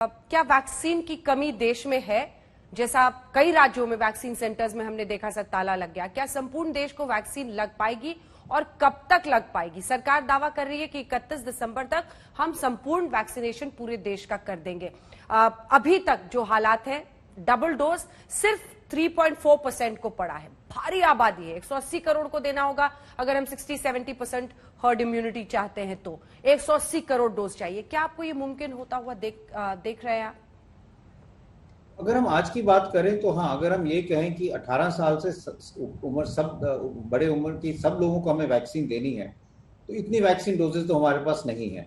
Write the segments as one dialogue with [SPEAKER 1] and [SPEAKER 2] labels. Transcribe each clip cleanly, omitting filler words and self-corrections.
[SPEAKER 1] क्या वैक्सीन की कमी देश में है? जैसा कई राज्यों में वैक्सीन सेंटर्स में हमने देखा सर ताला लग गया। क्या संपूर्ण देश को वैक्सीन लग पाएगी और कब तक लग पाएगी? सरकार दावा कर रही है कि 31 दिसंबर तक हम संपूर्ण वैक्सीनेशन पूरे देश का कर देंगे। अभी तक जो हालात है, डबल डोज सिर्फ 3.4% को पड़ा है। भारी आबादी है, 180 करोड़ को देना होगा। अगर हम 60-70% हर्ड इम्यूनिटी चाहते हैं तो 180 करोड़ डोज चाहिए। क्या आपको ये मुमकिन होता हुआ देख रहे हैं आप?
[SPEAKER 2] अगर हम आज की बात करें तो हाँ, अगर हम ये कहें कि 18 साल से उम्र सब बड़े उम्र की सब लोगों को हमें वैक्सीन देनी है, तो इतनी वैक्सीन डोजेस तो हमारे पास नहीं है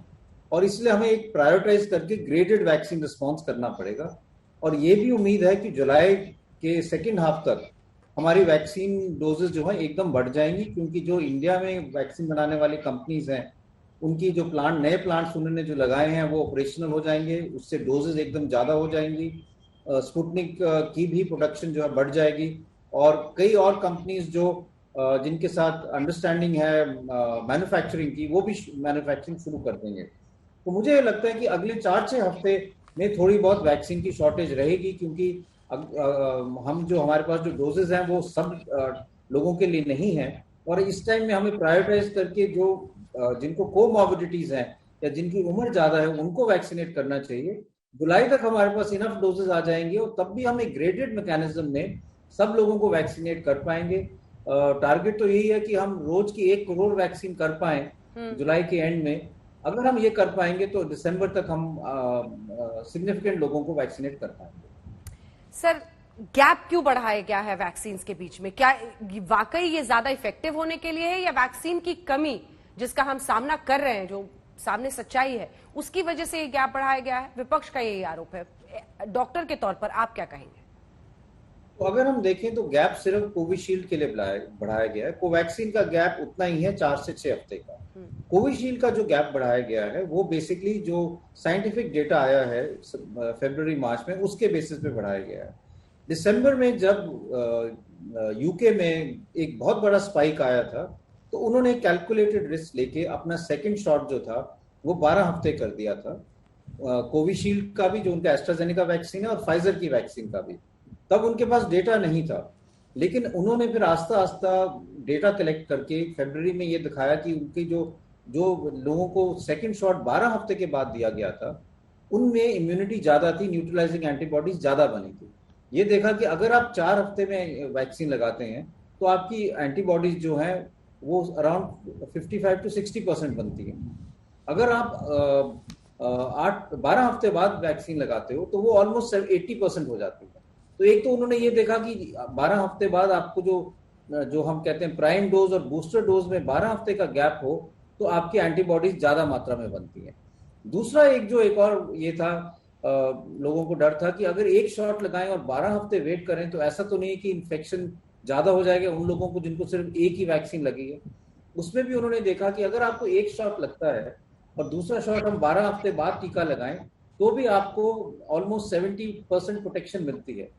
[SPEAKER 2] और इसलिए हमें एक प्रायोरिटाइज करके ग्रेडेड वैक्सीन रिस्पॉन्स करना पड़ेगा। और ये भी उम्मीद है कि जुलाई के सेकेंड हाफ तक हमारी वैक्सीन डोजेस जो है एकदम बढ़ जाएंगी, क्योंकि जो इंडिया में वैक्सीन बनाने वाली कंपनीज हैं उनकी जो नए प्लांट्स उन्होंने जो लगाए हैं वो ऑपरेशनल हो जाएंगे, उससे डोजेज एकदम ज़्यादा हो जाएंगी। स्पुतनिक की भी प्रोडक्शन जो है बढ़ जाएगी और कई और कंपनीज जो जिनके साथ अंडरस्टैंडिंग है मैन्युफैक्चरिंग की, वो भी मैन्युफैक्चरिंग शुरू कर देंगे। तो मुझे लगता है कि अगले 4-6 हफ्ते में थोड़ी बहुत वैक्सीन की शॉर्टेज रहेगी, क्योंकि हम जो हमारे पास जो डोजेज हैं वो सब लोगों के लिए नहीं है और इस टाइम में हमें प्रायोरिटाइज करके जो जिनको कोमॉर्बिडिटीज हैं या जिनकी उम्र ज्यादा है उनको वैक्सीनेट करना चाहिए। जुलाई तक हमारे पास इनफ डोजेज आ जाएंगे और तब भी हम एक ग्रेडेड मैकेनिज्म में सब लोगों को वैक्सीनेट कर पाएंगे। टारगेट तो यही है कि हम रोज की 1 करोड़ वैक्सीन कर पाए जुलाई के एंड में। अगर हम ये कर पाएंगे तो दिसंबर तक हम सिग्निफिकेंट लोगों को वैक्सीनेट कर पाएंगे।
[SPEAKER 1] सर, गैप क्यों बढ़ाया गया है वैक्सीन के बीच में? क्या वाकई ये ज्यादा इफेक्टिव होने के लिए है या वैक्सीन की कमी जिसका हम सामना कर रहे हैं, जो सामने सच्चाई है, उसकी वजह से ये गैप बढ़ाया गया है? विपक्ष का यही आरोप है। डॉक्टर के तौर पर आप क्या कहेंगे?
[SPEAKER 2] तो अगर हम देखें तो गैप सिर्फ कोविशील्ड के लिए बढ़ाया गया है। कोवैक्सीन का गैप उतना ही है, 4 से 6 हफ्ते का। कोविशील्ड का जो गैप बढ़ाया गया है वो बेसिकली जो साइंटिफिक डेटा आया है फरवरी मार्च में, उसके बेसिस पे बढ़ाया गया है। दिसंबर में जब यूके में एक बहुत बड़ा स्पाइक आया था तो उन्होंने कैलकुलेटेड रिस्क लेके अपना सेकंड शॉट जो था वो 12 हफ्ते कर दिया था। कोविशील्ड का भी, जो उनका एस्ट्राजेनेका वैक्सीन है, और फाइजर की वैक्सीन का भी। तब उनके पास डेटा नहीं था, लेकिन उन्होंने फिर आस्ता आस्ता डेटा कलेक्ट करके फरवरी में ये दिखाया कि उनकी जो जो लोगों को सेकंड शॉट 12 हफ्ते के बाद दिया गया था उनमें इम्यूनिटी ज्यादा थी, न्यूट्रलाइजिंग एंटीबॉडीज ज्यादा बनी थी। ये देखा कि अगर आप 4 हफ्ते में वैक्सीन लगाते हैं तो आपकी एंटीबॉडीज जो है वो अराउंड 55-60% बनती है। अगर आप 12 हफ्ते बाद वैक्सीन लगाते हो तो वो ऑलमोस्ट 80% हो जाती है। तो एक तो उन्होंने ये देखा कि 12 हफ्ते बाद आपको जो जो हम कहते हैं प्राइम डोज और बूस्टर डोज में 12 हफ्ते का गैप हो तो आपकी एंटीबॉडीज ज्यादा मात्रा में बनती है। दूसरा एक और ये था, लोगों को डर था कि अगर एक शॉट लगाएं और 12 हफ्ते वेट करें तो ऐसा तो नहीं है कि इन्फेक्शन ज्यादा हो जाएगा उन लोगों को जिनको सिर्फ एक ही वैक्सीन लगी है। उसमें भी उन्होंने देखा कि अगर आपको एक शॉट लगता है और दूसरा शॉट हम 12 हफ्ते बाद टीका लगाएं तो भी आपको ऑलमोस्ट 70% प्रोटेक्शन मिलती है।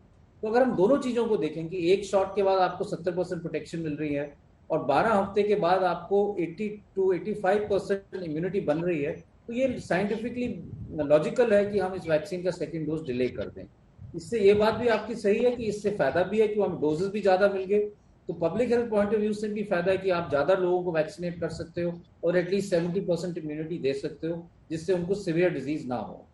[SPEAKER 2] तो अगर हम दोनों चीजों को देखें कि एक शॉट के बाद आपको 70% प्रोटेक्शन मिल रही है और 12 हफ्ते के बाद आपको 80-85% इम्यूनिटी बन रही है, तो ये साइंटिफिकली लॉजिकल है कि हम इस वैक्सीन का सेकेंड डोज डिले कर दें। इससे ये बात भी आपकी सही है कि इससे फायदा भी है कि हम डोजेस भी ज्यादा मिल गए, तो public health point of view से भी फायदा है कि आप ज्यादा लोगों को वैक्सीनेट कर सकते हो और एटलीस्ट 70% इम्यूनिटी दे सकते हो, जिससे उनको सीवियर डिजीज ना हो।